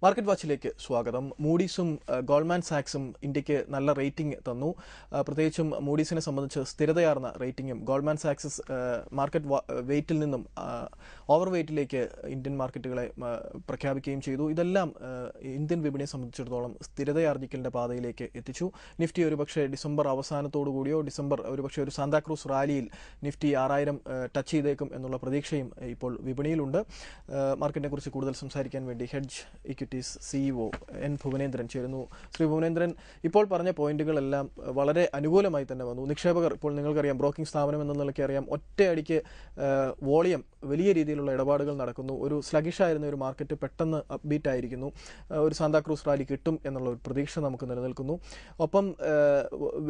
Market വാച്ചിലേക്ക് സ്വാഗതം. മൂഡീസും Goldman സാക്സും ഇന്ത്യക്ക് നല്ല റേറ്റിംഗ് തന്നു. പ്രത്യേകിച്ചും മൂഡീസിനെ സംബന്ധിച്ച് സ്ഥിരതയാർന്ന റേറ്റിംഗും ഗോൾഡ്മാൻ സാക്സ് മാർക്കറ്റ് വെയിറ്റിൽ നിന്നും ഓവർ വെയിറ്റിലേക്ക് ഇന്ത്യൻ മാർക്കറ്റുകളെ പ്രഖ്യാപിക്കുകയും ചെയ്തു. ഇതെല്ലാം ഇന്ത്യൻ വിപണിയെ സംബന്ധിച്ചിടത്തോളം സ്ഥിരതയാർജിക്കലിന്റെ പാതയിലേക്ക് എത്തിച്ചു. നിഫ്റ്റി ഒരുപക്ഷെ ഡിസംബർ അവസാനത്തോടുകൂടിയോ ഡിസംബർ ഒരുപക്ഷെ ഒരു സാന്താക്രൂസ് റാലിയിൽ നിഫ്റ്റി 6000 ടച്ച് ചെയ്തേക്കും എന്നുള്ള പ്രതീക്ഷയും ഇപ്പോൾ വിപണിയിലുണ്ട്. മാർക്കറ്റിനെ കുറിച്ച് കൂടുതൽ സംസാരിക്കാൻ വേണ്ടി hedge equities CEO N Bhuvanendran ചേരുന്നു. ശ്രീ ഭുവനേന്ദ്രൻ, ഇപ്പോൾ പറഞ്ഞ പോയിന്റുകളെല്ലാം വളരെ അനുകൂലമായി തന്നെ വന്നു. നിക്ഷേപകർ ഇപ്പോൾ നിങ്ങൾക്കറിയാം, ബ്രോക്കിംഗ് സ്ഥാപനം എന്ന നിലയ്ക്ക് അറിയാം, ഒറ്റയടിക്ക് വോളിയം വലിയ രീതിയിലുള്ള ഇടപാടുകൾ നടക്കുന്നു. ഒരു സ്ലഗിഷ് ആയിരുന്ന ഒരു മാർക്കറ്റ് പെട്ടെന്ന് അപ്ബീറ്റ് ആയിരിക്കുന്നു. ഒരു സാന്താക്രൂസ് റാലി കിട്ടും എന്നുള്ള ഒരു പ്രതീക്ഷ നമുക്ക് നിലനിൽക്കുന്നു. ഒപ്പം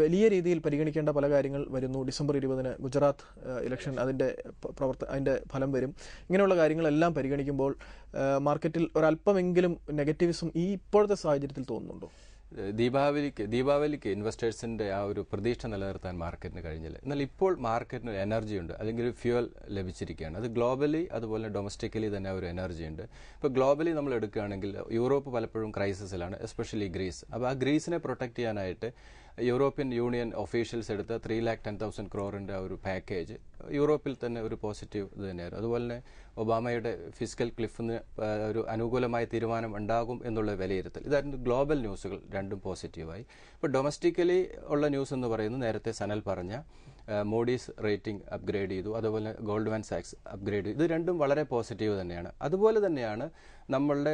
വലിയ രീതിയിൽ പരിഗണിക്കേണ്ട പല കാര്യങ്ങൾ വരുന്നു. ഡിസംബർ 20 ഗുജറാത്ത് ഇലക്ഷൻ, അതിന്റെ ഫലം വരും. ഇങ്ങനെയുള്ള കാര്യങ്ങളെല്ലാം പരിഗണിക്കുമ്പോൾ മാർക്കറ്റിൽ ഒരല്പമെങ്കിലും നെഗറ്റീവിസം ഈ ഇപ്പോഴത്തെ സാഹചര്യത്തിൽ തോന്നുന്നുണ്ടോ? ദീപാവലിക്ക് ഇൻവെസ്റ്റേഴ്സിന്റെ ആ ഒരു പ്രതീക്ഷ നിലനിർത്താൻ മാർക്കറ്റിന് കഴിഞ്ഞില്ല. എന്നാൽ ഇപ്പോൾ മാർക്കറ്റിന് ഒരു എനർജി ഉണ്ട്, അല്ലെങ്കിൽ ഒരു ഫ്യൂവൽ ലഭിച്ചിരിക്കുകയാണ്. അത് ഗ്ലോബലി അതുപോലെ ഡൊമസ്റ്റിക്കലി തന്നെ ഒരു എനർജി ഉണ്ട്. ഇപ്പോൾ ഗ്ലോബലി നമ്മൾ എടുക്കുകയാണെങ്കിൽ യൂറോപ്പ് പലപ്പോഴും ക്രൈസിസിലാണ്, എസ്പെഷ്യലി ഗ്രീസ്. അപ്പോൾ ആ ഗ്രീസിനെ പ്രൊട്ടക്ട് ചെയ്യാനായിട്ട് യൂറോപ്യൻ യൂണിയൻ ഒഫീഷ്യൽസ് എടുത്ത 3,10,000 crore ഒരു പാക്കേജ് യൂറോപ്പിൽ തന്നെ ഒരു പോസിറ്റീവ് ഇത് തന്നെയായിരുന്നു. അതുപോലെ തന്നെ ഒബാമയുടെ ഫിസ്ക്കൽ ക്ലിഫിന് ഒരു അനുകൂലമായ തീരുമാനം ഉണ്ടാകും എന്നുള്ള വിലയിരുത്തൽ, ഇതായിരുന്നു ഗ്ലോബൽ ന്യൂസുകൾ, രണ്ടും പോസിറ്റീവായി. ഇപ്പോൾ ഡൊമസ്റ്റിക്കലി ഉള്ള ന്യൂസ് എന്ന് പറയുന്നത് നേരത്തെ സനൽ പറഞ്ഞ മോഡീസ് റേറ്റിംഗ് അപ്ഗ്രേഡ് ചെയ്തു, അതുപോലെ ഗോൾഡ്മാൻ സാക്സ് അപ്ഗ്രേഡ് ചെയ്തു. ഇത് രണ്ടും വളരെ പോസിറ്റീവ് തന്നെയാണ്. അതുപോലെ തന്നെയാണ് നമ്മളുടെ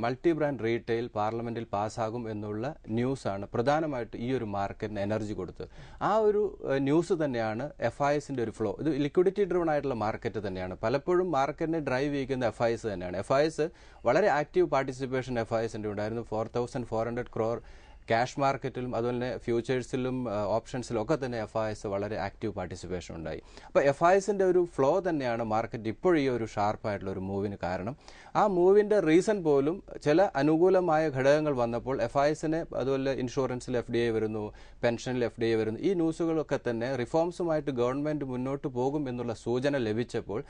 മൾട്ടി ബ്രാൻഡ് റീറ്റെയിൽ പാർലമെന്റിൽ പാസ്സാകും എന്നുള്ള ന്യൂസാണ് പ്രധാനമായിട്ട് ഈ ഒരു മാർക്കറ്റിന് എനർജി കൊടുത്തത്. ആ ഒരു ന്യൂസ് തന്നെയാണ് FISന്റെ ഒരു ഫ്ലോ. ഇത് ലിക്വിഡിറ്റി ഡ്രിവൺ ആയിട്ടുള്ള മാർക്കറ്റ് തന്നെയാണ്. പലപ്പോഴും മാർക്കറ്റിനെ ഡ്രൈവ് ചെയ്യുന്ന FIS തന്നെയാണ്. FIS വളരെ ആക്റ്റീവ് പാർട്ടിസിപ്പേഷൻ FISന്റെ ഉണ്ടായിരുന്നു. 4,400 crore ക്യാഷ് മാർക്കറ്റിലും അതുപോലെ തന്നെ ഫ്യൂച്ചേഴ്സിലും ഓപ്ഷൻസിലും ഒക്കെ തന്നെ FIS വളരെ ആക്റ്റീവ് പാർട്ടിസിപ്പേഷൻ ഉണ്ടായി. അപ്പോൾ FISന്റെ ഒരു ഫ്ലോ തന്നെയാണ് മാർക്കറ്റ് ഇപ്പോൾ ഈ ഒരു ഷാർപ്പായിട്ടുള്ള ഒരു മൂവിന് കാരണം. ആ മൂവിന്റെ റീസൺ പോലും ചില അനുകൂലമായ ഘടകങ്ങൾ വന്നപ്പോൾ FISനെ, അതുപോലെ ഇൻഷുറൻസിൽ FDI വരുന്നു, പെൻഷനിൽ FDI വരുന്നു, ഈ ന്യൂസുകളൊക്കെ തന്നെ റിഫോംസുമായിട്ട് ഗവൺമെന്റ് മുന്നോട്ട് പോകും എന്നുള്ള സൂചന ലഭിച്ചപ്പോൾ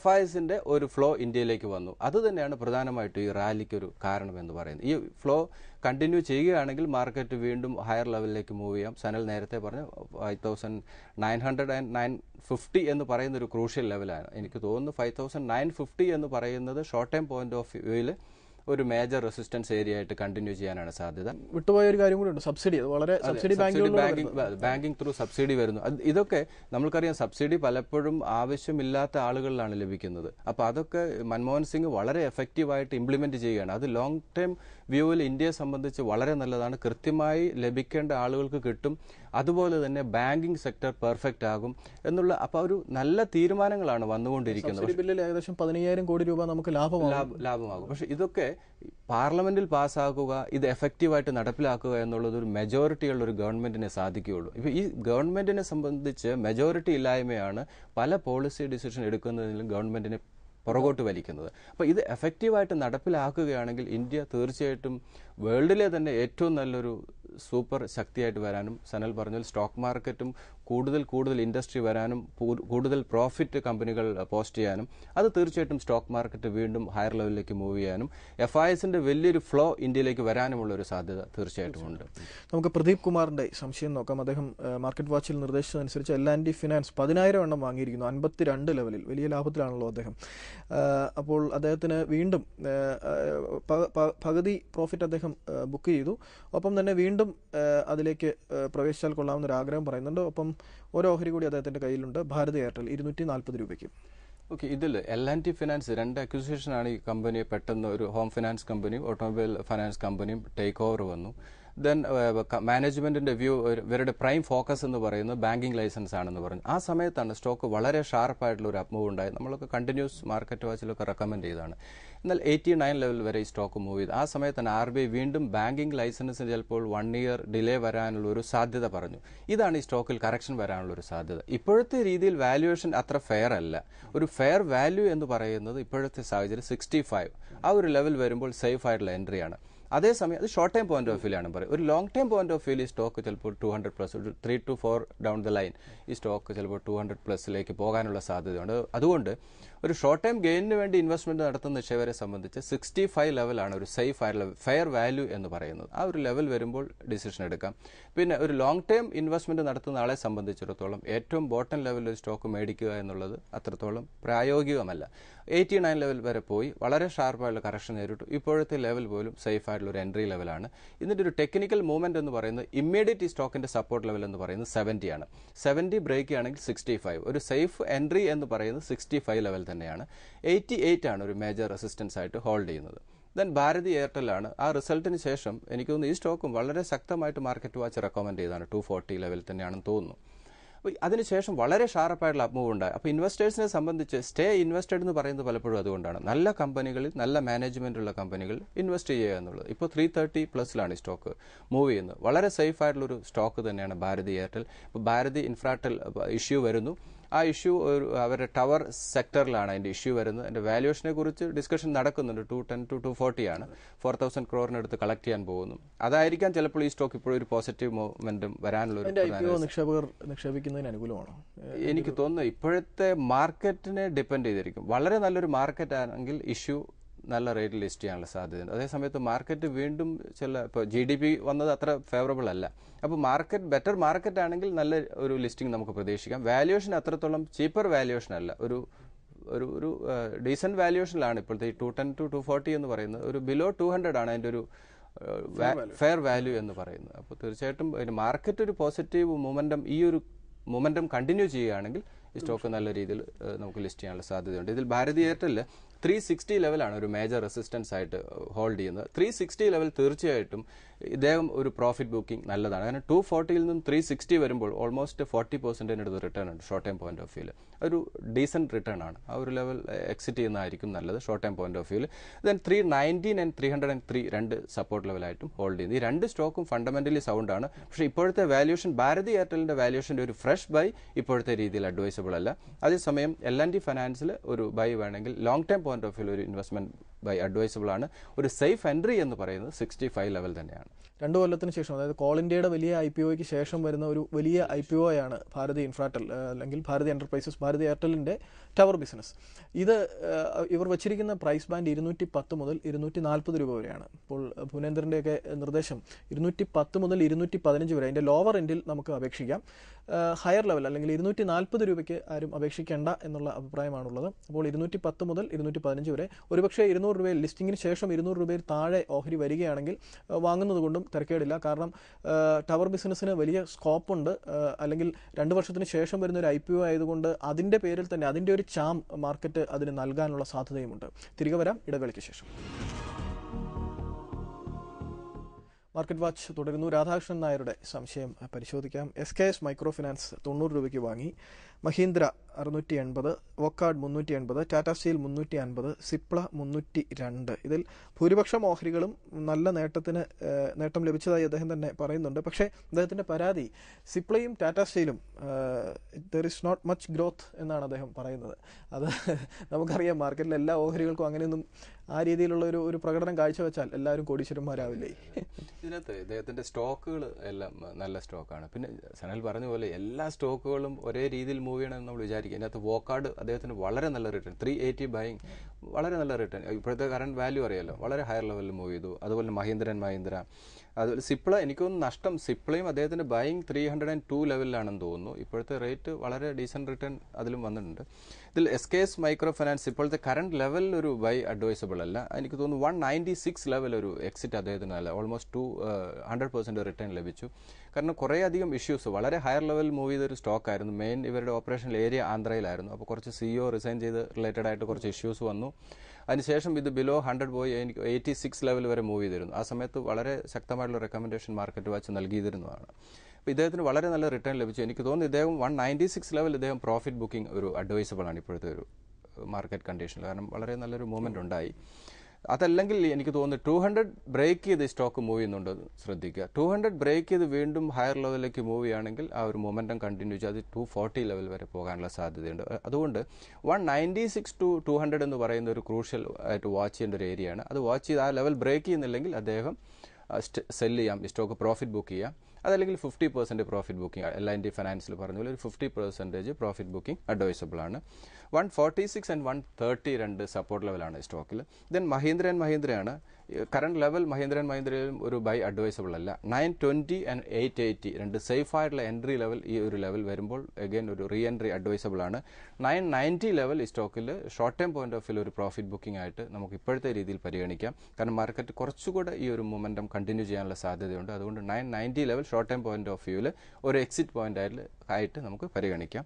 FISന്റെ ഒരു ഫ്ലോ ഇന്ത്യയിലേക്ക് വന്നു. അത് തന്നെയാണ് പ്രധാനമായിട്ടും ഈ റാലിക്ക് ഒരു കാരണം എന്ന് പറയുന്നത്. ഈ ഫ്ലോ കണ്ടിന്യൂ ചെയ്യുകയാണെങ്കിൽ മാർക്കറ്റ് വീണ്ടും ഹയർ ലെവലിലേക്ക് മൂവ് ചെയ്യാം. സനൽ നേരത്തെ പറഞ്ഞ 5,900 and 950 എന്ന് പറയുന്ന ഒരു ക്രൂഷ്യൽ ലെവലാണ്. എനിക്ക് തോന്നുന്നു 5,950 എന്ന് പറയുന്നത് ഷോർട്ട് ടൈം പോയിന്റ് ഓഫ് വ്യൂവിൽ ഒരു മേജർ റെസിസ്റ്റൻസ് ഏരിയ ആയിട്ട് കണ്ടിന്യൂ ചെയ്യാനാണ് സാധ്യത. വിട്ടുപോയ ഒരു കാര്യം കൂടി ഉണ്ട്, സബ്സിഡി. അത് വളരെ ബാങ്കിങ് ത്രൂ സബ്സിഡി വരുന്നു. ഇതൊക്കെ നമ്മൾക്കറിയാം, സബ്സിഡി പലപ്പോഴും ആവശ്യമില്ലാത്ത ആളുകളിലാണ് ലഭിക്കുന്നത്. അപ്പോൾ അതൊക്കെ മൻമോഹൻ സിംഗ് വളരെ എഫക്റ്റീവായിട്ട് ഇംപ്ലിമെന്റ് ചെയ്യുകയാണ്. അത് ലോങ് ടൈം വ്യൂവിൽ ഇന്ത്യയെ സംബന്ധിച്ച് വളരെ നല്ലതാണ്. കൃത്യമായി ലഭിക്കേണ്ട ആളുകൾക്ക് കിട്ടും. അതുപോലെ തന്നെ ബാങ്കിങ് സെക്ടർ പെർഫെക്റ്റ് ആകും എന്നുള്ള അപ്പോൾ ഒരു നല്ല തീരുമാനങ്ങളാണ് വന്നുകൊണ്ടിരിക്കുന്നത്. ബില്ലിൽ ഏകദേശം 15,000 കോടി രൂപ നമുക്ക് ലാഭമാകും. പക്ഷെ ഇതൊക്കെ പാർലമെന്റിൽ പാസ്സാക്കുക, ഇത് എഫക്റ്റീവായിട്ട് നടപ്പിലാക്കുക എന്നുള്ളത് ഒരു മെജോറിറ്റിയുള്ള ഒരു ഗവൺമെന്റിനെ സാധിക്കുകയുള്ളൂ. ഇപ്പൊ ഈ ഗവൺമെന്റിനെ സംബന്ധിച്ച് മെജോറിറ്റി ഇല്ലായ്മയാണ് പല പോളിസി ഡിസിഷൻ എടുക്കുന്നതിലും ഗവൺമെന്റിനെ പുറകോട്ട് വലിക്കുന്നത്. അപ്പോൾ ഇത് എഫക്റ്റീവായിട്ട് നടപ്പിലാക്കുകയാണെങ്കിൽ ഇന്ത്യ തീർച്ചയായിട്ടും വേൾഡിലെ തന്നെ ഏറ്റവും നല്ലൊരു സൂപ്പർ ശക്തിയായിട്ട് വരാനും, സനൽ പറഞ്ഞാൽ സ്റ്റോക്ക് മാർക്കറ്റും കൂടുതൽ ഇൻഡസ്ട്രി വരാനും, കൂടുതൽ പ്രോഫിറ്റ് കമ്പനികൾ പോസ്റ്റ് ചെയ്യാനും, അത് തീർച്ചയായിട്ടും സ്റ്റോക്ക് മാർക്കറ്റ് വീണ്ടും ഹയർ ലെവലിലേക്ക് മൂവ് ചെയ്യാനും FISന്റെ വലിയൊരു ഫ്ലോ ഇന്ത്യയിലേക്ക് വരാനുമുള്ള ഒരു സാധ്യത തീർച്ചയായിട്ടും ഉണ്ട്. നമുക്ക് പ്രദീപ് കുമാറിന്റെ സംശയം നോക്കാം. അദ്ദേഹം മാർക്കറ്റ് വാച്ചിൽ നിർദ്ദേശിച്ചതനുസരിച്ച് L&T ഫിനാൻസ് 10,000 എണ്ണം വാങ്ങിയിരിക്കുന്നു. 52 ലെവലിൽ വലിയ ലാഭത്തിലാണല്ലോ അദ്ദേഹം. അപ്പോൾ അദ്ദേഹത്തിന് വീണ്ടും പകുതി പ്രോഫിറ്റ് അദ്ദേഹം ബുക്ക് ചെയ്തു. ഒപ്പം തന്നെ വീണ്ടും അതിലേക്ക് പ്രവേശിച്ചാൽ കൊള്ളാമെന്നൊരു ആഗ്രഹം പറയുന്നുണ്ട്. ഒപ്പം ഓരോ ഓഹരി കൂടി അദ്ദേഹത്തിന്റെ കയ്യിലുണ്ട്. ഭാരതി എയർടെൽ 240 രൂപയ്ക്ക്. ഓക്കെ, ഇതിൽ L&T ഫിനാൻസ് 2 അക്വിസിഷനാണ് ഈ കമ്പനിയെ പെട്ടെന്ന് ഒരു ഹോം ഫിനാൻസ് കമ്പനിയും ഓട്ടോമൊബൈൽ ഫിനാൻസ് കമ്പനിയും ടേക്ക് ഓവർ വന്നു. ദെൻ മാനേജ്മെന്റിന്റെ വ്യൂ, ഇവരുടെ പ്രൈം ഫോക്കസ് എന്ന് പറയുന്നത് ബാങ്കിങ് ലൈസൻസ് ആണെന്ന് പറഞ്ഞു. ആ സമയത്താണ് സ്റ്റോക്ക് വളരെ ഷാർപ്പായിട്ടുള്ള ഒരു അപ്മൂവ് ഉണ്ടായത്. നമ്മളൊക്കെ കണ്ടിന്യൂസ് മാർക്കറ്റ് വാച്ചിലൊക്കെ റെക്കമെൻഡ് ചെയ്തതാണ്. എന്നാൽ 89 ലെവൽ വരെ ഈ സ്റ്റോക്ക് മൂവ് ചെയ്തു. ആ സമയത്താണ് RBI വീണ്ടും ബാങ്കിങ് ലൈസൻസിന് ചിലപ്പോൾ 1 year ഡിലേ വരാനുള്ള ഒരു സാധ്യത പറഞ്ഞു. ഇതാണ് ഈ സ്റ്റോക്കിൽ കറക്ഷൻ വരാനുള്ള ഒരു സാധ്യത. ഇപ്പോഴത്തെ രീതിയിൽ വാല്യുവേഷൻ അത്ര ഫെയർ അല്ല. ഒരു ഫെയർ വാല്യൂ എന്ന് പറയുന്നത് ഇപ്പോഴത്തെ സാഹചര്യം 65, ആ ഒരു ലെവൽ വരുമ്പോൾ സേഫ് ആയിട്ടുള്ള എൻട്രിയാണ്. അതേസമയം അത് short time point of view ആണ് പറയും. ഒരു long time point of view ഈ സ്റ്റോക്ക് ചിലപ്പോൾ 200+, ഒരു 3 to 4 ഡൗൺ ദ ലൈൻ ഈ സ്റ്റോക്ക് ചിലപ്പോൾ 200+ലേക്ക് പോകാനുള്ള സാധ്യതയുണ്ട്. അതുകൊണ്ട് ഒരു ഷോർട്ട് ടൈം ഗെയിനിന് വേണ്ടി ഇൻവെസ്റ്റ്മെന്റ് നടത്തുന്ന നിക്ഷേപകരെ സംബന്ധിച്ച് 65 ലെവലാണ് ഒരു സേഫ് ആയിട്ടുള്ള ഫെയർ വാല്യൂ എന്ന് പറയുന്നത്. ആ ഒരു ലെവൽ വരുമ്പോൾ ഡിസിഷൻ എടുക്കാം. പിന്നെ ഒരു ലോങ് ടൈം ഇൻവെസ്റ്റ്മെന്റ് നടത്തുന്ന ആളെ സംബന്ധിച്ചിടത്തോളം ഏറ്റവും ബോട്ടം ലെവലിൽ ഒരു സ്റ്റോക്ക് മേടിക്കുക എന്നുള്ളത് അത്രത്തോളം പ്രായോഗികമല്ല. 89 ലെവൽ വരെ പോയി വളരെ ഷാർപ്പായുള്ള കറക്ഷൻ നേരിട്ടു. ഇപ്പോഴത്തെ ലെവൽ പോലും സേഫ് ആയിട്ടുള്ള ഒരു എൻട്രി ലെവലാണ്. ഇതിന്റെ ഒരു ടെക്നിക്കൽ മൂവ്മെന്റ് എന്ന് പറയുന്നത് ഇമ്മീഡിയറ്റ് ഈ സ്റ്റോക്കിന്റെ സപ്പോർട്ട് ലെവൽ എന്ന് പറയുന്നത് 70 ആണ്. 70 ബ്രേക്ക് ആണെങ്കിൽ 65. ഒരു സേഫ് എൻട്രി എന്ന് പറയുന്നത് 65 ലെവൽ തന്നെയാണ്. 88 ആണ് ഒരു മേജർ റെസിസ്റ്റൻസ് ആയിട്ട് ഹോൾഡ് ചെയ്യുന്നത്. ദെൻ ഭാരതി എയർടെൽ ആണ്. ആ റിസൾട്ടിന് ശേഷം എനിക്ക് തോന്നുന്നു ഈ സ്റ്റോക്കും വളരെ ശക്തമായിട്ട് മാർക്കറ്റ് വാച്ച് റെക്കമെൻഡ് ചെയ്താണ്. 240 ലെവൽ തന്നെയാണെന്ന് തോന്നുന്നു. അപ്പോൾ അതിനുശേഷം വളരെ ഷാർപ്പായിട്ടുള്ള അപ്മൂവ് ഉണ്ടായി. അപ്പോൾ ഇൻവെസ്റ്റേഴ്സിനെ സംബന്ധിച്ച് സ്റ്റേ ഇൻവെസ്റ്റഡ് എന്ന് പറയുന്നത് പലപ്പോഴും അതുകൊണ്ടാണ്. നല്ല കമ്പനികളിൽ നല്ല മാനേജ്മെന്റ് ഉള്ള കമ്പനികൾ ഇൻവെസ്റ്റ് ചെയ്യുക എന്നുള്ളത്. ഇപ്പോൾ 330+ ഈ സ്റ്റോക്ക് മൂവ് ചെയ്യുന്നത്. വളരെ സേഫ് ആയിട്ടുള്ളൊരു സ്റ്റോക്ക് തന്നെയാണ് ഭാരതി എയർടെൽ. ഇപ്പോൾ ഭാരതി ഇൻഫ്രാടെൽ ഇഷ്യൂ വരുന്നു. ആ ഇഷ്യൂ അവരുടെ ടവർ സെക്ടറിലാണ് അതിന്റെ ഇഷ്യൂ വരുന്നത്. അതിന്റെ വാല്യൂഷനെ കുറിച്ച് ഡിസ്കഷൻ നടക്കുന്നുണ്ട്. 210 to 240 ആണ്. 4,000 crore കളക്ട് ചെയ്യാൻ പോകുന്നു. അതായിരിക്കാം ചിലപ്പോൾ ഈ സ്റ്റോക്ക് ഇപ്പോഴും ഒരു പോസിറ്റീവ് മൂവ്മെന്റും വരാനുള്ള നിക്ഷേപകർ നിക്ഷേപിക്കുന്നതിന് അനുകൂലമാണോ? എനിക്ക് തോന്നുന്നു ഇപ്പോഴത്തെ മാർക്കറ്റിനെ ഡിപ്പെൻഡ് ചെയ്തിരിക്കും. വളരെ നല്ലൊരു മാർക്കറ്റ് ആണെങ്കിൽ ഇഷ്യൂ നല്ല റേറ്റിൽ ലിസ്റ്റ് ചെയ്യാനുള്ള സാധ്യതയുണ്ട്. അതേസമയത്ത് മാർക്കറ്റ് വീണ്ടും ഇപ്പോൾ GDP വന്നത് അത്ര ഫേവറബിൾ അല്ല. അപ്പോൾ ബെറ്റർ മാർക്കറ്റ് ആണെങ്കിൽ നല്ല ഒരു ലിസ്റ്റിംഗ് നമുക്ക് പ്രതീക്ഷിക്കാം. വാല്യൂഷൻ അത്രത്തോളം ചീപ്പർ വാല്യൂഷൻ അല്ല, ഒരു ഒരു ഡീസന്റ് വാല്യൂഷനിലാണ് ഇപ്പോഴത്തെ ഈ 210 to 240 എന്ന് പറയുന്നത്. ഒരു ബിലോ 200 ആണ് അതിന്റെ ഒരു ഫെയർ വാല്യൂ എന്ന് പറയുന്നത്. അപ്പോൾ തീർച്ചയായിട്ടും മാർക്കറ്റ് ഒരു പോസിറ്റീവ് മൊമെന്റം കണ്ടിന്യൂ ചെയ്യുകയാണെങ്കിൽ ഈ സ്റ്റോക്ക് നല്ല രീതിയിൽ നമുക്ക് ലിസ്റ്റ് ചെയ്യാനുള്ള സാധ്യതയുണ്ട്. ഇതിൽ ഭാരതി എയർടെൽ 360 ലെവലാണ് ഒരു മേജർ റെസിസ്റ്റൻസ് ആയിട്ട് ഹോൾഡ് ചെയ്യുന്നത്. 360 ലെവൽ തീർച്ചയായിട്ടും ഇദ്ദേഹം ഒരു പ്രോഫിറ്റ് ബുക്കിംഗ് നല്ലതാണ്. കാരണം 240 നിന്നും 360 വരുമ്പോൾ ഓൾമോസ്റ്റ് 40% റിട്ടേൺ ഉണ്ട് ഷോർട്ട് ടൈം പോയിന്റ് ഓഫ് വ്യൂല്. ഒരു ഡീസന്റ് റിട്ടേൺ ആണ്. ആ ഒരു ലെവൽ എക്സിറ്റ് ചെയ്യുന്നതായിരിക്കും നല്ലത് ഷോർട്ട് ടൈം പോയിന്റ് ഓഫ് വ്യൂല്. ദെൻ 319 and 303 രണ്ട് സപ്പോർട്ട് ലെവലായിട്ടും ഹോൾഡ് ചെയ്യുന്നത്. ഈ രണ്ട് സ്റ്റോക്കും ഫണ്ടമെന്റലി സൗണ്ട് ആണ്. പക്ഷേ ഇപ്പോഴത്തെ വാല്യൂഷൻ ഭാരതി എയർടെലിന്റെ വാല്യൂഷന്റെ ഒരു ഫ്രഷ് ബൈ ഇപ്പോഴത്തെ രീതിയിൽ അഡ്വൈസബിൾ അല്ല. അതേസമയം L&T ഫൈനാൻസിൽ ഒരു ബൈ വേണമെങ്കിൽ long time point of view ഒരു ഇൻവെസ്റ്റ്മെന്റ് ബൈ അഡ്വൈസബിൾ ആണ്. ഒരു സേഫ് എൻട്രി എന്ന് പറയുന്നത് 65 ലെവൽ തന്നെയാണ്. 2 കൊല്ലത്തിന് ശേഷം, അതായത് കോൾ ഇന്ത്യയുടെ വലിയ IPOയ്ക്ക് ശേഷം വരുന്ന ഒരു വലിയ IPOയാണ് ഭാരതി ഇൻഫ്രാടെൽ അല്ലെങ്കിൽ ഭാരതി എന്റർപ്രൈസസ്, ഭാരതി എയർടെലിന്റെ ടവർ ബിസിനസ്. ഇവർ വെച്ചിരിക്കുന്ന പ്രൈസ് ബാൻഡ് 210 മുതൽ 240 രൂപ വരെയാണ്. ഇപ്പോൾ ഭുവനേന്ദ്രന്റെയൊക്കെ നിർദ്ദേശം 210 മുതൽ 215 വരെ. അതിന്റെ ലോവർ എൻഡിൽ നമുക്ക് അപേക്ഷിക്കാം. ഹയർ ലെവൽ അല്ലെങ്കിൽ 240 രൂപയ്ക്ക് ആരും അപേക്ഷിക്കേണ്ട എന്നുള്ള അഭിപ്രായമാണുള്ളത്. അപ്പോൾ 210 മുതൽ 215 വരെ. ഒരുപക്ഷെ 200 രൂപയിൽ ലിസ്റ്റിംഗിന് ശേഷം 200 രൂപയിൽ താഴെ ഓഹരി വരികയാണെങ്കിൽ വാങ്ങുന്നത് കൊണ്ടും തിരക്കേടില്ല. കാരണം ടവർ ബിസിനസ്സിന് വലിയ സ്കോപ്പുണ്ട്. അല്ലെങ്കിൽ 2 വർഷത്തിന് ശേഷം വരുന്ന ഒരു IPO ആയതുകൊണ്ട് അതിന്റെ പേരിൽ തന്നെ അതിന്റെ ഒരു ചാം മാർക്കറ്റ് അതിന് നൽകാനുള്ള സാധ്യതയുമുണ്ട്. തിരികെ വരാം ഇടവേളയ്ക്ക് ശേഷം. മാർക്കറ്റ് വാച്ച് തുടരുന്നു. രാധാകൃഷ്ണൻ നായരുടെ സംശയം പരിശോധിക്കാം. SKS മൈക്രോ ഫിനാൻസ് 90 രൂപയ്ക്ക് വാങ്ങി. മഹീന്ദ്ര 680, വൊക്കാർഡ് 380, ടാറ്റ സ്റ്റീൽ 350, സിപ്ല 302. ഇതിൽ ഭൂരിപക്ഷം ഓഹരികളും നല്ല നേട്ടം ലഭിച്ചതായി അദ്ദേഹം തന്നെ പറയുന്നുണ്ട്. പക്ഷേ അദ്ദേഹത്തിന്റെ പരാതി സിപ്ലയും ടാറ്റ സ്റ്റീലും there is not much growth എന്നാണ് അദ്ദേഹം പറയുന്നത്. അത് നമുക്കറിയാം, മാർക്കറ്റിലെ എല്ലാ ഓഹരികൾക്കും അങ്ങനെയൊന്നും ആ രീതിയിലുള്ള ഒരു പ്രകടനം കാഴ്ചവെച്ചാൽ എല്ലാവരും കോടീശ്വരന്മാരാവില്ലേ? ഇതിനകത്ത് ഇദ്ദേഹത്തിന്റെ സ്റ്റോക്കുകൾ എല്ലാം നല്ല സ്റ്റോക്കാണ്. പിന്നെ സനൽ പറഞ്ഞ പോലെ എല്ലാ സ്റ്റോക്കുകളും ഒരേ രീതിയിൽ മൂവ് ചെയ്യണമെന്ന് നമ്മൾ വിചാരിക്കും. ഇതിനകത്ത് വോക്കാർഡ് അദ്ദേഹത്തിന് വളരെ നല്ല റിട്ടേൺ, 380 ബൈങ്, വളരെ നല്ല റിട്ടേൺ. ഇപ്പോഴത്തെ കറണ്ട് വാല്യൂ അറിയാലോ, വളരെ ഹയർ ലെവലിൽ മൂവ് ചെയ്തു. അതുപോലെ മഹീന്ദ്ര, അതുപോലെ സിപ്ല, എനിക്കൊന്ന് നഷ്ടം സിപ്ലയും അദ്ദേഹത്തിന്റെ ബൈങ് 302 ലെവലിലാണെന്ന് തോന്നുന്നു. ഇപ്പോഴത്തെ റേറ്റ് വളരെ ഡീസന്റ് റിട്ടേൺ അതിലും വന്നിട്ടുണ്ട്. ഇതിൽ SKS മൈക്രോ ഫിനാൻസ് ഇപ്പോഴത്തെ കറണ്ട് ലെവലിൽ ഒരു ബൈ അഡ്വൈസബിൾ അല്ല. എനിക്ക് തോന്നുന്നു 196 ലെവൽ ഒരു എക്സിറ്റ് അദ്ദേഹത്തിന് അല്ല. ഓൾമോസ്റ്റ് 100% റിട്ടേൺ ലഭിച്ചു. കാരണം കുറേ അധികം ഇഷ്യൂസ്, വളരെ ഹയർ ലെവൽ മൂവ് ചെയ്തൊരു സ്റ്റോക്ക് ആയിരുന്നു. മെയിൻ ഇവരുടെ ഓപ്പറേഷണൽ ഏരിയ ആന്ധ്രയിലായിരുന്നു. അപ്പോൾ കുറച്ച് CEO റിസൈൻ ചെയ്ത് റിലേറ്റഡ് ആയിട്ട് കുറച്ച് ഇഷ്യൂസ് വന്നു. അതിനുശേഷം ഇത് ബിലോ 100 പോയി 86 ലെവൽ വരെ മൂവ് ചെയ്തിരുന്നു. ആ സമയത്ത് വളരെ ശക്തമായിട്ടുള്ള റെക്കമെൻഡേഷൻ മാർക്കറ്റ് വാച്ച് നൽകിയിരുന്നതാണ്. അപ്പോൾ ഇദ്ദേഹത്തിന് വളരെ നല്ല റിട്ടേൺ ലഭിച്ചു. എനിക്ക് തോന്നുന്നു ഇദ്ദേഹം 196 ലെവൽ ഇദ്ദേഹം പ്രോഫിറ്റ് ബുക്കിംഗ് ഒരു അഡ്വൈസബിൾ ആണ് ഇപ്പോഴത്തെ ഒരു മാർക്കറ്റ് കണ്ടീഷനിൽ. കാരണം വളരെ നല്ലൊരു മൂവ്മെന്റ് ഉണ്ടായി. അതല്ലെങ്കിൽ എനിക്ക് തോന്നുന്നു 200 ബ്രേക്ക് ചെയ്ത് സ്റ്റോക്ക് മൂവ് ചെയ്യുന്നുണ്ടോ ശ്രദ്ധിക്കുക. 200 ബ്രേക്ക് ചെയ്ത് വീണ്ടും ഹയർ ലെവലിലേക്ക് മൂവ് ചെയ്യുകയാണെങ്കിൽ ആ ഒരു മൊമെന്റം കണ്ടിന്യൂ ചെയ്ത് 240 ലെവൽ വരെ പോകാനുള്ള സാധ്യതയുണ്ട്. അതുകൊണ്ട് 196 to 200 എന്ന് പറയുന്ന ഒരു ക്രൂഷ്യൽ ആയിട്ട് വാച്ച് ചെയ്യേണ്ട ഒരു ഏരിയയാണ്. അത് വാച്ച് ചെയ്ത് ആ ലെവൽ ബ്രേക്ക് ചെയ്യുന്നില്ലെങ്കിൽ അദ്ദേഹം സെല് ചെയ്യാം, സ്റ്റോക്ക് പ്രോഫിറ്റ് ബുക്ക് ചെയ്യാം. അതല്ലെങ്കിൽ 50% പ്രോഫിറ്റ് ബുക്കിംഗ്, LNT ഫൈനാൻസിൽ പറഞ്ഞ പോലെ ഒരു 50% പ്രോഫിറ്റ് ബുക്കിംഗ് അഡ്വൈസബിൾ ആണ്. 146 and 130 രണ്ട് സപ്പോർട്ട് ലെവലാണ് സ്റ്റോക്കിൽ. ദെൻ മഹീന്ദ്ര ആൻഡ് മഹീന്ദ്രയാണ്. കറണ്ട് ലെവൽ മഹീന്ദ്ര ആൻഡ് മഹീന്ദ്രയിലും ഒരു ബൈ അഡ്വൈസബിൾ അല്ല. 920 and 880 രണ്ട് സേഫ് ആയിട്ടുള്ള എൻട്രി ലെവൽ. ഈ ഒരു ലെവൽ വരുമ്പോൾ അഗൈൻ ഒരു റീ എൻട്രി അഡ്വൈസബിൾ ആണ്. 990 ലെവൽ ഈ സ്റ്റോക്കിൽ short time point of view ഒരു പ്രോഫിറ്റ് ബുക്കിംഗ് ആയിട്ട് നമുക്ക് ഇപ്പോഴത്തെ രീതിയിൽ പരിഗണിക്കാം. കാരണം മാർക്കറ്റ് കുറച്ചുകൂടെ ഈ ഒരു മൊമെന്റം കണ്ടിന്യൂ ചെയ്യാനുള്ള സാധ്യതയുണ്ട്. അതുകൊണ്ട് 990 level short time point of വ്യൂവിൽ ഒരു എക്സിറ്റ് പോയിന്റ് ആയിട്ട് നമുക്ക് പരിഗണിക്കാം.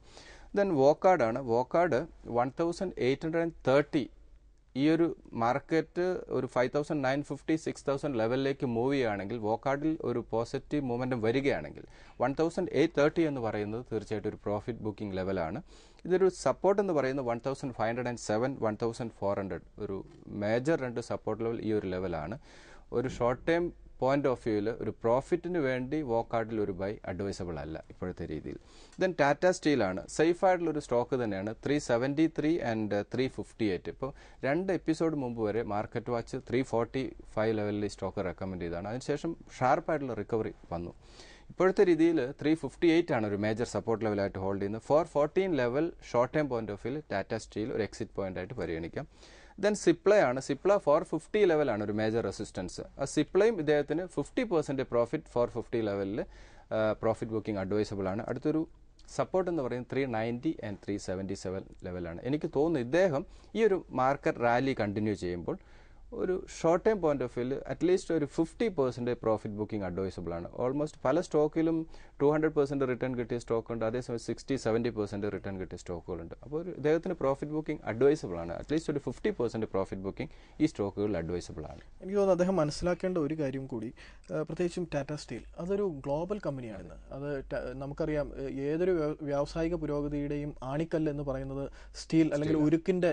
ദെൻ വോക്കാർഡ് ആണ്. വോക്കാർഡ് 1830 ഈ ഒരു മാർക്കറ്റ് ഒരു 5950 6000 ലെവലിലേക്ക് മൂവ് ചെയ്യുകയാണെങ്കിൽ വോക്കാർഡിൽ ഒരു പോസിറ്റീവ് മൂവ്മെന്റം വരികയാണെങ്കിൽ 1830 എന്ന് പറയുന്നത് തീർച്ചയായിട്ടും ഒരു പ്രോഫിറ്റ് ബുക്കിംഗ് ലെവലാണ്. ഇതൊരു സപ്പോർട്ട് എന്ന് പറയുന്നത് 1507 1400 ഒരു മേജർ രണ്ട് സപ്പോർട്ട് ലെവൽ ഈ ഒരു ലെവലാണ്. ഒരു ഷോർട്ട് ടൈം പോയിന്റ് ഓഫ് വ്യൂവിൽ ഒരു പ്രോഫിറ്റിന് വേണ്ടി വോക്കാർഡിൽ ഒരു ബൈ അഡ്വൈസബിൾ അല്ല ഇപ്പോഴത്തെ രീതിയിൽ. ദെൻ ടാറ്റ സ്റ്റീലാണ്. സേഫ് ആയിട്ടുള്ള ഒരു സ്റ്റോക്ക് തന്നെയാണ്. 373 and 358. ഇപ്പോൾ 2 എപ്പിസോഡ് മുമ്പ് വരെ മാർക്കറ്റ് വാച്ച് 345 ലെവലിൽ സ്റ്റോക്ക് റെക്കമെൻഡ് ചെയ്തതാണ്. അതിനുശേഷം ഷാർപ്പായിട്ടുള്ള റിക്കവറി വന്നു. ഇപ്പോഴത്തെ രീതിയിൽ 358 ആണ് ഒരു മേജർ സപ്പോർട്ട് ലെവലായിട്ട് ഹോൾഡ് ചെയ്യുന്നത്. 414 level short time point of വ്യൂവിൽ ടാറ്റ സ്റ്റീൽ ഒരു എക്സിറ്റ് പോയിന്റ് ആയിട്ട് പരിഗണിക്കാം. ദെൻ സിപ്ലയാണ്. സിപ്ല 450 ലെവലാണ് ഒരു മേജർ റെസിസ്റ്റൻസ്. ആ സിപ്ലയും ഇദ്ദേഹത്തിന് 50% പ്രോഫിറ്റ് 450 ലെവലിൽ പ്രോഫിറ്റ് ബുക്കിംഗ് അഡ്വൈസബിൾ ആണ്. അടുത്തൊരു സപ്പോർട്ട് എന്ന് പറയുന്നത് 390 and 377 ലെവലാണ്. എനിക്ക് തോന്നുന്നു ഇദ്ദേഹം ഈ ഒരു മാർക്കറ്റ് റാലി കണ്ടിന്യൂ ചെയ്യുമ്പോൾ ഒരു ഷോർട്ട് ടൈം പോയിന്റ് ഓഫ് വ്യൂവിൽ അറ്റ്ലീസ്റ്റ് ഒരു 50% പ്രോഫിറ്റ് ബുക്കിംഗ് അഡ്വൈസബിൾ ആണ്. ഓൾമോസ്റ്റ് പല സ്റ്റോക്കിലും 200% റിട്ടേൺ കിട്ടിയ സ്റ്റോക്ക് ഉണ്ട്. അതേസമയം 60-70% റിട്ടേൺ കിട്ടിയ സ്റ്റോക്കുകളുണ്ട്. അപ്പോൾ ഇദ്ദേഹത്തിന് പ്രോഫിറ്റ് ബുക്കിംഗ് അഡ്വൈസബിൾ ആണ്. അറ്റ്ലീസ്റ്റ് ഒരു 50% പ്രോഫിറ്റ് ബുക്കിംഗ് ഈ സ്റ്റോക്കുകളിൽ അഡ്വൈസബിൾ ആണ്. എനിക്ക് തോന്നുന്നു അദ്ദേഹം മനസ്സിലാക്കേണ്ട ഒരു കാര്യം കൂടി, പ്രത്യേകിച്ചും ടാറ്റ സ്റ്റീൽ അതൊരു ഗ്ലോബൽ കമ്പനിയാണെന്ന്. അത് നമുക്കറിയാം. ഏതൊരു വ്യാവസായിക പുരോഗതിയുടെയും ആണിക്കല്ല് എന്ന് പറയുന്നത് സ്റ്റീൽ അല്ലെങ്കിൽ ഉരുക്കിന്റെ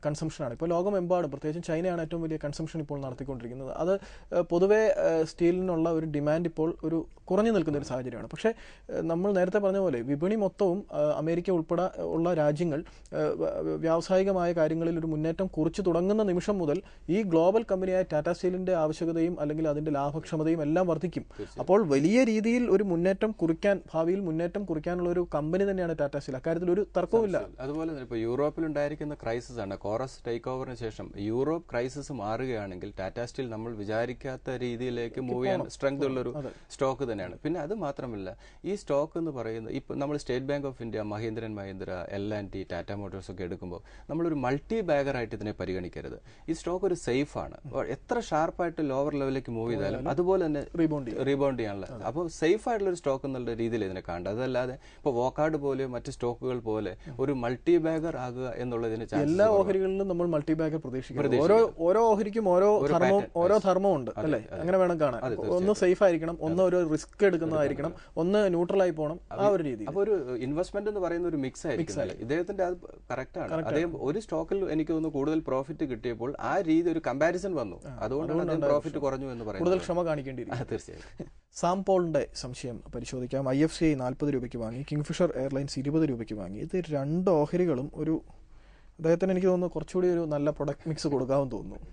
കൺസംഷനാണ്. ഇപ്പോൾ ലോകമെമ്പാടും പ്രത്യേകിച്ചും ചൈനയാണ് ഏറ്റവും വലിയ കൺസംഷൻ ഇപ്പോൾ നടത്തിക്കൊണ്ടിരിക്കുന്നത്. അത് പൊതുവെ സ്റ്റീലിനുള്ള ഒരു ഡിമാൻഡ് ഇപ്പോൾ ഒരു കുറഞ്ഞു നിൽക്കുന്ന ഒരു സാഹചര്യമാണ്. പക്ഷേ നമ്മൾ നേരത്തെ പറഞ്ഞ പോലെ വിപണി മൊത്തവും അമേരിക്ക ഉൾപ്പെടെ ഉള്ള രാജ്യങ്ങൾ വ്യാവസായികമായ കാര്യങ്ങളിൽ ഒരു മുന്നേറ്റം കുറിച്ചു തുടങ്ങുന്ന നിമിഷം മുതൽ ഈ ഗ്ലോബൽ കമ്പനിയായ ടാറ്റ സ്റ്റീലിന്റെ ആവശ്യകതയും അല്ലെങ്കിൽ അതിന്റെ ലാഭക്ഷമതയും എല്ലാം വർദ്ധിക്കും. അപ്പോൾ വലിയ രീതിയിൽ ഒരു മുന്നേറ്റം കുറിക്കാൻ, ഭാവിയിൽ മുന്നേറ്റം കുറിക്കാനുള്ള ഒരു കമ്പനി തന്നെയാണ് ടാറ്റ സ്റ്റീൽ. അക്കാര്യത്തിൽ ഒരു തർക്കവുമില്ല. അതുപോലെ തന്നെ ഇപ്പോൾ യൂറോപ്പിൽ ഉണ്ടായിരിക്കുന്ന ക്രൈസിസ് ആണ്. കോറസ് ടേക്ക് ഓവറിന് ശേഷം യൂറോപ്പ് ക്രൈസിസ് മാറുകയാണെങ്കിൽ ടാറ്റ സ്റ്റീൽ നമ്മൾ വിചാരിക്കാത്ത രീതിയിലേക്ക് മൂവ് ചെയ്യാൻ സ്ട്രെങ്ത് ഉള്ളൊരു സ്റ്റോക്ക് തന്നെയാണ്. പിന്നെ അത് മാത്രമല്ല, ഈ സ്റ്റോക്ക് എന്ന് പറയുന്നത് ഇപ്പോൾ നമ്മൾ state bank of India, Mahindra and Mahindra, LNT, Tata Motors ഒക്കെ എടുക്കുമ്പോൾ നമ്മളൊരു മൾട്ടി ബാഗർ ആയിട്ട് ഇതിനെ പരിഗണിക്കരുത്. ഈ സ്റ്റോക്ക് ഒരു സേഫ് ആണ്. എത്ര ഷാർപ്പായിട്ട് ലോവർ ലെവലിലേക്ക് മൂവ് ചെയ്താലും അതുപോലെ തന്നെ റീബൗണ്ട് ചെയ്യാനുള്ള, അപ്പോൾ സേഫ് ആയിട്ടുള്ള ഒരു സ്റ്റോക്ക് എന്നുള്ള രീതിയിൽ ഇതിനെ കാണേണ്ടത്. അതല്ലാതെ ഇപ്പോൾ വോക്കാർഡ് പോലെ മറ്റ് സ്റ്റോക്കുകൾ പോലെ ഒരു മൾട്ടി ബാഗർ ആകുക എന്നുള്ളതിന് എല്ലാ ഓഹരികളിലും നമ്മൾ മൾട്ടി ബാഗർ പ്രതീക്ഷിക്കണം. ഓരോ ഓഹരിക്കും ഓരോ ധർമ്മമുണ്ട് അല്ലേ? അങ്ങനെ വേണം കാണാൻ. ഒന്ന് സേഫ് ആയിരിക്കണം, ഒന്ന് ഒരു റിസ്ക് എടുക്കുന്നതായിരിക്കണം, ഒന്ന് ന്യൂട്രൽ ആയി പോകണം. ആ ഒരു രീതി. അപ്പോൾ ഒരു ഇൻവെസ്റ്റ്മെന്റ് എന്ന് പറയുന്ന ഒരു മിക്സ് ആയിരിക്കും. ഇദ്ദേഹത്തിന്റെ അത് കറക്റ്റ് ആണ്. അദ്ദേഹം ഒരു സ്റ്റോക്കിൽ എനിക്ക് തോന്നുന്നു കൂടുതൽ പ്രോഫിറ്റ് കിട്ടിയപ്പോൾ ആ രീതി ഒരു കമ്പാരിസൺ വന്നു. അതുകൊണ്ടാണ് പ്രോഫിറ്റ് കുറഞ്ഞു എന്ന് പറയുന്നത്. കൂടുതൽ ക്ഷമ കാണിക്കേണ്ടിയിരിക്കും. തീർച്ചയായും. സാം പോളിന്റെ സംശയം പരിശോധിക്കാം. IFCI 40 രൂപയ്ക്ക് വാങ്ങി, കിങ്ഫിഷർ എയർലൈൻസ് 20 രൂപയ്ക്ക് വാങ്ങി. ഇത് രണ്ട് ഓഹരികളും ഒരു അദ്ദേഹത്തിന് എനിക്ക് തോന്നുന്നു കുറച്ചുകൂടി ഒരു നല്ല പ്രൊഡക്റ്റ് മിക്സ് കൊടുക്കാമെന്ന് തോന്നുന്നു.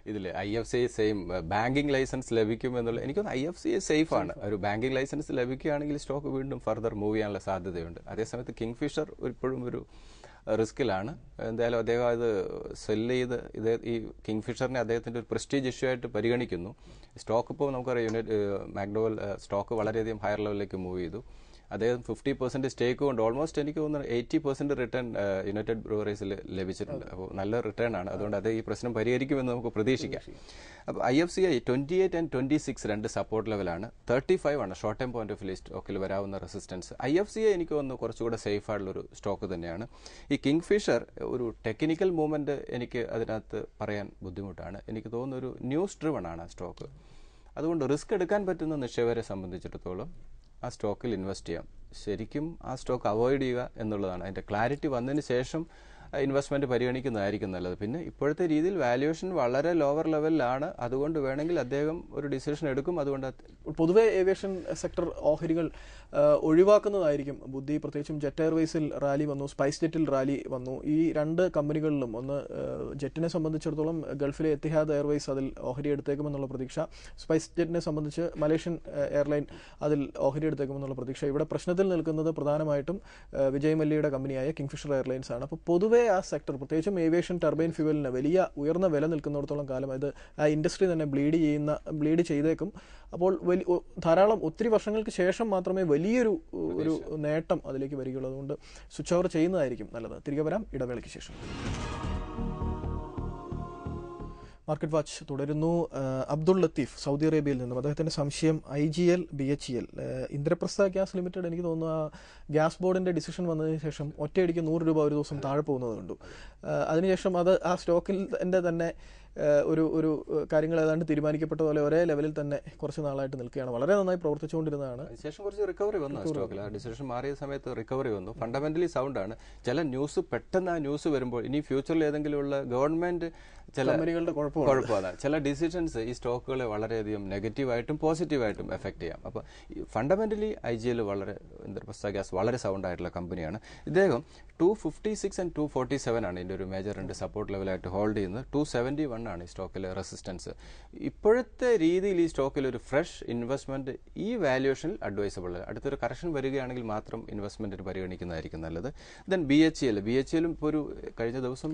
ഇതിൽ IFCI സെയിം ബാങ്കിങ് ലൈസൻസ് ലഭിക്കും എന്നുള്ള എനിക്ക് തോന്നുന്നു IFCI സേഫ് ആണ്. ഒരു ബാങ്കിങ് ലൈസൻസ് ലഭിക്കുകയാണെങ്കിൽ സ്റ്റോക്ക് വീണ്ടും ഫർദർ മൂവ് ചെയ്യാനുള്ള സാധ്യതയുണ്ട്. അതേസമയത്ത് കിങ്ഫിഷർ ഇപ്പോഴും ഒരു റിസ്കിലാണ്. എന്തായാലും അദ്ദേഹം അത് സെല്ല് ചെയ്ത് ഈ കിങ്ഫിഷറിനെ അദ്ദേഹത്തിന്റെ ഒരു പ്രസ്റ്റീജ് ഇഷ്യൂ ആയിട്ട് പരിഗണിക്കുന്നു. സ്റ്റോക്ക് ഇപ്പോൾ നമുക്കറിയാം മാക്ഡോവൽ സ്റ്റോക്ക് വളരെയധികം ഹയർ ലെവലിലേക്ക് മൂവ് ചെയ്തു. അദ്ദേഹം 50% സ്റ്റേക്ക് കൊണ്ട് ഓൾമോസ്റ്റ് എനിക്ക് തോന്നുന്നു 80% റിട്ടേൺ യുണൈറ്റഡ് ബ്രൂവറീസിൽ ലഭിച്ചിട്ടുണ്ട്. അപ്പോൾ നല്ല റിട്ടേൺ ആണ്. അതുകൊണ്ട് അത് ഈ പ്രശ്നം പരിഹരിക്കുമെന്ന് നമുക്ക് പ്രതീക്ഷിക്കാം. അപ്പോൾ IFCI 28 and 26 രണ്ട് സപ്പോർട്ട് ലെവലാണ്. 35 ആണ് short time point of view സ്റ്റോക്കിൽ വരാവുന്ന റെസിസ്റ്റൻസ്. IFCI എനിക്ക് തോന്നുന്നു കുറച്ചുകൂടെ സേഫ് ആയിട്ടുള്ളൊരു സ്റ്റോക്ക് തന്നെയാണ്. ഈ കിങ്ഫിഷർ ഒരു ടെക്നിക്കൽ മൂവ്മെന്റ് എനിക്ക് അതിനകത്ത് പറയാൻ ബുദ്ധിമുട്ടാണ്. എനിക്ക് തോന്നുന്നു ഒരു ന്യൂസ് ഡ്രിവൺ ആണ് ആ സ്റ്റോക്ക്. അതുകൊണ്ട് റിസ്ക് എടുക്കാൻ പറ്റുന്ന നിക്ഷേപകരെ സംബന്ധിച്ചിടത്തോളം ആ സ്റ്റോക്കിൽ ഇൻവെസ്റ്റ് ചെയ്യാം. ശരിക്കും ആ സ്റ്റോക്ക് അവോയ്ഡ് ചെയ്യുക എന്നുള്ളതാണ്. അതിന്റെ ക്ലാരിറ്റി വന്നതിന് ശേഷം ഇൻവെസ്റ്റ്മെന്റ് പരിഗണിക്കുന്നതായിരിക്കും നല്ലത്. പിന്നെ ഇപ്പോഴത്തെ രീതിയിൽ വാല്യുവേഷൻ വളരെ ലോവർ ലെവലിലാണ്. അതുകൊണ്ട് വേണമെങ്കിൽ അദ്ദേഹം ഒരു ഡിസിഷൻ എടുക്കും. അതുകൊണ്ട് പൊതുവെ ഏവിയേഷൻ സെക്ടർ ഓഹരികൾ ഒഴിവാക്കുന്നതായിരിക്കും ബുദ്ധി. പ്രത്യേകിച്ചും ജെറ്റ് എയർവേസിൽ റാലി വന്നു, സ്പൈസ് ജെറ്റിൽ റാലി വന്നു. ഈ രണ്ട് കമ്പനികളിലും ഒന്ന് ജെറ്റിനെ സംബന്ധിച്ചിടത്തോളം ഗൾഫിലെ എത്തിഹാദ് എയർവേസ് അതിൽ ഓഹരി എടുത്തേക്കുമെന്നുള്ള പ്രതീക്ഷ, സ്പൈസ് ജെറ്റിനെ സംബന്ധിച്ച് മലേഷ്യൻ എയർലൈൻ അതിൽ ഓഹരി എടുത്തേക്കുമെന്നുള്ള പ്രതീക്ഷ. ഇവിടെ പ്രശ്നത്തിൽ നിൽക്കുന്നത് പ്രധാനമായിട്ടും വിജയ് മല്യയുടെ കമ്പനിയായ കിങ്ഫിഷർ എയർലൈൻസ് ആണ്. അപ്പോൾ പൊതുവെ ആ സെക്ടർ, പ്രത്യേകിച്ചും ഏവിയേഷൻ ടർബൈൻ ഫ്യൂവലിന് വലിയ ഉയർന്ന വില നിൽക്കുന്നിടത്തോളം കാലം അത് ആ ഇൻഡസ്ട്രി തന്നെ ബ്ലീഡ് ചെയ്തേക്കും. അപ്പോൾ ധാരാളം ഒത്തിരി വർഷങ്ങൾക്ക് ശേഷം മാത്രമേ വലിയൊരു നേട്ടം അതിലേക്ക് വരികയുള്ളൂ. അതുകൊണ്ട് സ്വിച്ച് ഓവർ ചെയ്യുന്നതായിരിക്കും നല്ലത്. തിരികെ വരാം ഇടവേളയ്ക്ക് ശേഷം. മാർക്കറ്റ് വാച്ച് തുടരുന്നു. അബ്ദുൾ ലത്തീഫ് സൗദി അറേബ്യയിൽ നിന്നും, അദ്ദേഹത്തിന്റെ സംശയം IGL BHEL Indraprastha gas limited, എനിക്ക് തോന്നുന്നു ആ ഗ്യാസ് ബോർഡിന്റെ ഡിസിഷൻ വന്നതിന് ശേഷം ഒറ്റയടിക്ക് 100 രൂപ ഒരു ദിവസം താഴെ പോകുന്നത് കണ്ടു. അതിനുശേഷം അത് ആ സ്റ്റോക്കിൽ തന്നെ ഒരു കാര്യങ്ങൾ ഏതാണ്ട് തീരുമാനിക്കപ്പെട്ട പോലെ ഒരേ ലെവലിൽ തന്നെ കുറച്ച് നാളായിട്ട് നിൽക്കുകയാണ്. വളരെ നന്നായി പ്രവർത്തിച്ചുകൊണ്ടിരുന്നതാണ്. അതിനുശേഷം കുറച്ച് റിക്കവറി വന്നു സ്റ്റോക്കിൽ. ആ ഡിസിഷൻ മാറിയ സമയത്ത് റിക്കവറി വന്നു. ഫണ്ടമെന്റലി സൗണ്ട് ആണ്. ചില ന്യൂസ് പെട്ടെന്ന് ആ ന്യൂസ് വരുമ്പോൾ ഇനി ഫ്യൂച്ചറിൽ ഏതെങ്കിലുമുള്ള ഗവൺമെന്റ് ചില കമ്പനികളുടെ കുഴപ്പമാണ്. ചില ഡിസിഷൻസ് ഈ സ്റ്റോക്കുകളെ വളരെയധികം നെഗറ്റീവായിട്ടും പോസിറ്റീവായിട്ടും എഫക്ട് ചെയ്യാം. അപ്പോൾ ഫണ്ടമെന്റലി IGL വളരെ ഇന്ദ്രപ്രസ്ഥ ഗ്യാസ് വളരെ സൗണ്ട് ആയിട്ടുള്ള കമ്പനിയാണ്. ഇദ്ദേഹം 256 and 247 ആണ് ഇതിന്റെ ഒരു മേജർ രണ്ട് സപ്പോർട്ട് ലെവലായിട്ട് ഹോൾഡ് ചെയ്യുന്നത്. 271 ആണ് ഈ സ്റ്റോക്കിലെ റെസിസ്റ്റൻസ്. ഇപ്പോഴത്തെ രീതിയിൽ ഈ സ്റ്റോക്കിൽ ഒരു ഫ്രഷ് ഇൻവെസ്റ്റ്മെന്റ് ഈ വാല്യുവേഷനിൽ അഡ്വൈസബിൾ. അടുത്തൊരു കറക്ഷൻ വരികയാണെങ്കിൽ മാത്രം ഇൻവെസ്റ്റ്മെന്റിന് പരിഗണിക്കുന്നതായിരിക്കും നല്ലത്. ദെൻ BHEL ഇപ്പോൾ ഒരു കഴിഞ്ഞ ദിവസം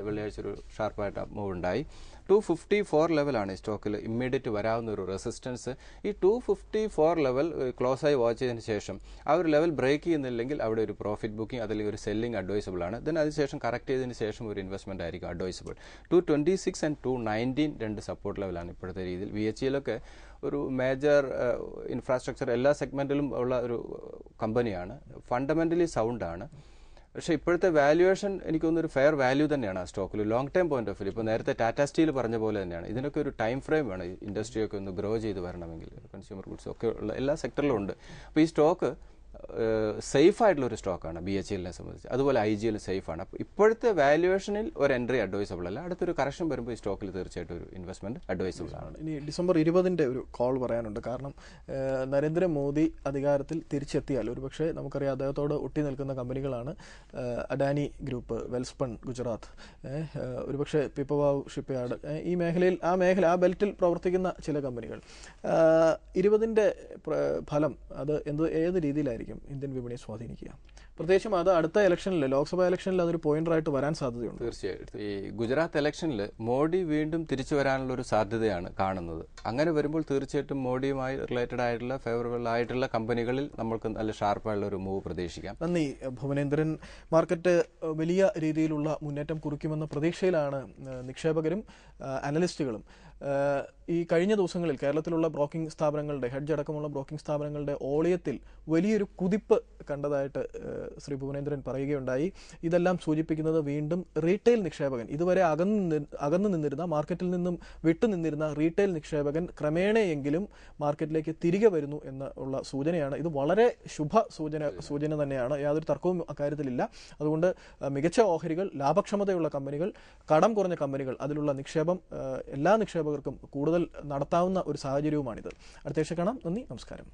വെള്ളിയാഴ്ച ഒരു ഷാർപ്പായിട്ട് മൂവ് ഉണ്ടായി. 254 ലെവലാണ് ഈ സ്റ്റോക്കിൽ ഇമ്മീഡിയറ്റ് വരാവുന്ന ഒരു റെസിസ്റ്റൻസ്. ഈ 254 ലെവൽ ക്ലോസ് ആയി വാച്ച് ചെയ്തതിന് ശേഷം ആ ഒരു ലെവൽ ബ്രേക്ക് ചെയ്യുന്നില്ലെങ്കിൽ അവിടെ ഒരു പ്രോഫിറ്റ് ബുക്കിംഗ് അല്ലെങ്കിൽ ഒരു സെല്ലിംഗ് അഡ്വൈസബിൾ ആണ്. ദെൻ അതിനുശേഷം കറക്റ്റ് ചെയ്തതിന് ശേഷം ഒരു ഇൻവെസ്റ്റ്മെന്റ് ആയിരിക്കും അഡ്വൈസബിൾ. 226 and 219 രണ്ട് സപ്പോർട്ട് ലെവലാണ് ഇപ്പോഴത്തെ രീതിയിൽ. BHEL ഒക്കെ ഒരു മേജർ ഇൻഫ്രാസ്ട്രക്ചർ എല്ലാ സെഗ്മെന്റിലും ഉള്ള ഒരു കമ്പനിയാണ്. ഫണ്ടമെന്റലി സൗണ്ട് ആണ്. പക്ഷേ ഇപ്പോഴത്തെ വാല്യുവേഷൻ എനിക്ക് തോന്നുന്നൊരു ഫെയർ വാല്യൂ തന്നെയാണ് ആ സ്റ്റോക്കിൽ long time point of view. ഇപ്പോൾ നേരത്തെ ടാറ്റ സ്റ്റീൽ പറഞ്ഞ പോലെ തന്നെയാണ്. ഇതിനൊക്കെ ഒരു ടൈം ഫ്രെയിം വേണം ഇൻഡസ്ട്രിയൊക്കെ ഒന്ന് ഗ്രോ ചെയ്ത് വരണമെങ്കിൽ. കൺസ്യൂമർ ഗുഡ്സ് ഒക്കെ ഉള്ള എല്ലാ സെക്ടറിലും ഉണ്ട്. അപ്പോൾ ഈ സ്റ്റോക്ക് സേഫ് ആയിട്ടുള്ള ഒരു സ്റ്റോക്കാണ് BHELനെ സംബന്ധിച്ച്. അതുപോലെ IGL സേഫാണ്. അപ്പോൾ ഇപ്പോഴത്തെ വാല്യുവേഷനിൽ ഒരു എൻട്രി അഡ്വൈസബിൾ അല്ല. അടുത്തൊരു കറക്ഷൻ വരുമ്പോൾ ഈ സ്റ്റോക്കിൽ തീർച്ചയായിട്ടും ഒരു ഇൻവെസ്റ്റ്മെന്റ് അഡ്വൈസബിൾ ആണ്. ഇനി ഡിസംബർ 20 ഒരു കോൾ പറയാനുണ്ട്. കാരണം നരേന്ദ്രമോദി അധികാരത്തിൽ തിരിച്ചെത്തിയാൽ ഒരുപക്ഷെ നമുക്കറിയാം അദ്ദേഹത്തോട് ഒട്ടി നിൽക്കുന്ന കമ്പനികളാണ് അഡാനി ഗ്രൂപ്പ്, വെൽസ്പൺ ഗുജറാത്ത്, ഒരുപക്ഷെ പിപ്പവാവ് ഷിപ്പ്യാർഡ്, ഈ മേഖലയിൽ ആ ബെൽറ്റിൽ പ്രവർത്തിക്കുന്ന ചില കമ്പനികൾ. 20 ഫലം അത് ഏത് രീതിയിലായിരിക്കും ഇന്ത്യൻ വിപണിയെ സ്വാധീനിക്കുക? പ്രത്യേകിച്ചും അത് അടുത്ത ഇലക്ഷനിൽ, ലോക്സഭാ ഇലക്ഷനിൽ അതൊരു പോയിന്ററായിട്ട് വരാൻ സാധ്യതയുണ്ട്. തീർച്ചയായിട്ടും ഈ ഗുജറാത്ത് ഇലക്ഷനിൽ മോഡി വീണ്ടും തിരിച്ചു വരാനുള്ള ഒരു സാധ്യതയാണ് കാണുന്നത്. അങ്ങനെ വരുമ്പോൾ തീർച്ചയായിട്ടും മോഡിയുമായി റിലേറ്റഡ് ആയിട്ടുള്ള ഫേവറബിൾ ആയിട്ടുള്ള കമ്പനികളിൽ നമുക്ക് നല്ല ഷാർപ്പായുള്ള ഒരു മൂവ് പ്രതീക്ഷിക്കാം. നന്ദി ഭുവനേന്ദ്രൻ. മാർക്കറ്റ് വലിയ രീതിയിലുള്ള മുന്നേറ്റം കുറിക്കുമെന്ന പ്രതീക്ഷയിലാണ് നിക്ഷേപകരും അനലിസ്റ്റുകളും. ഈ കഴിഞ്ഞ ദിവസങ്ങളിൽ കേരളത്തിലുള്ള ബ്രോക്കിംഗ് സ്ഥാപനങ്ങളുടെ, ഹെഡ്ജ് അടക്കമുള്ള ബ്രോക്കിംഗ് സ്ഥാപനങ്ങളുടെ ഓളിയത്തിൽ വലിയൊരു കുതിപ്പ് കണ്ടതായിട്ട് ശ്രീ ഭുവനേന്ദ്രൻ പറയുകയുണ്ടായി. ഇതെല്ലാം സൂചിപ്പിക്കുന്നത് വീണ്ടും റീറ്റെയിൽ നിക്ഷേപകൻ, ഇതുവരെ അകന്നു നിന്നിരുന്ന, മാർക്കറ്റിൽ നിന്നും വിട്ടുനിന്നിരുന്ന റീറ്റെയിൽ നിക്ഷേപകൻ ക്രമേണയെങ്കിലും മാർക്കറ്റിലേക്ക് തിരികെ വരുന്നു എന്നുള്ള സൂചനയാണ്. ഇത് വളരെ ശുഭ സൂചന തന്നെയാണ്. യാതൊരു തർക്കവും അക്കാര്യത്തിലില്ല. അതുകൊണ്ട് മികച്ച ഓഹരികൾ, ലാഭക്ഷമതയുള്ള കമ്പനികൾ, കടം കുറഞ്ഞ കമ്പനികൾ, അതിലുള്ള നിക്ഷേപം എല്ലാ നിക്ഷേപകർക്കും കൂടുതൽ നടത്താവുന്ന ഒരു സാഹചര്യവുമാണിത്. അടുത്ത ആഴ്ച കാണാം. നന്ദി, നമസ്കാരം.